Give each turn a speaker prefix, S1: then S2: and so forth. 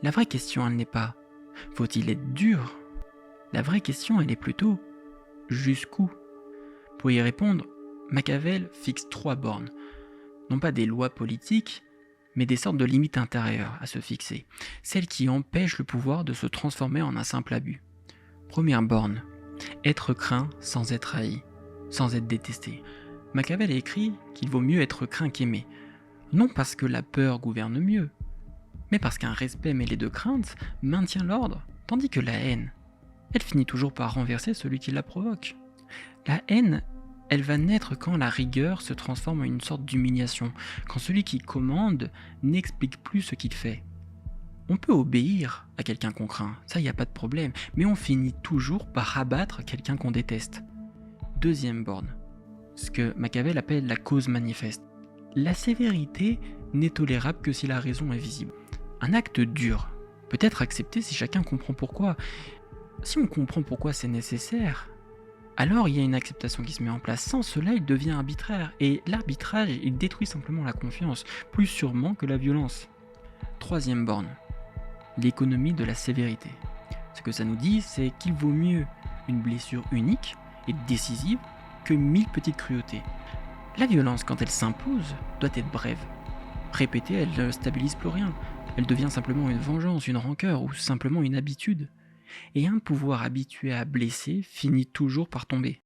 S1: La vraie question, elle n'est pas « faut-il être dur ?» La vraie question, elle est plutôt « jusqu'où ?» Pour y répondre, Machiavel fixe 3 bornes. Non pas des lois politiques, mais des sortes de limites intérieures à se fixer. Celles qui empêchent le pouvoir de se transformer en un simple abus. Première borne, être craint sans être haï, sans être détesté. Machiavel a écrit qu'il vaut mieux être craint qu'aimé. Non parce que la peur gouverne mieux, mais parce qu'un respect mêlé de crainte maintient l'ordre, tandis que la haine, elle finit toujours par renverser celui qui la provoque. La haine, elle va naître quand la rigueur se transforme en une sorte d'humiliation, quand celui qui commande n'explique plus ce qu'il fait. On peut obéir à quelqu'un qu'on craint, ça y a pas de problème, mais on finit toujours par abattre quelqu'un qu'on déteste. Deuxième borne, ce que Machiavel appelle la cause manifeste. La sévérité n'est tolérable que si la raison est visible. Un acte dur peut être accepté si chacun comprend pourquoi. Si on comprend pourquoi c'est nécessaire, alors il y a une acceptation qui se met en place. Sans cela, il devient arbitraire. Et l'arbitrage, il détruit simplement la confiance, plus sûrement que la violence. Troisième borne, l'économie de la sévérité. Ce que ça nous dit, c'est qu'il vaut mieux une blessure unique et décisive que 1000 petites cruautés. La violence, quand elle s'impose, doit être brève. Répétée, elle ne stabilise plus rien. Elle devient simplement une vengeance, une rancœur ou simplement une habitude. Et un pouvoir habitué à blesser finit toujours par tomber.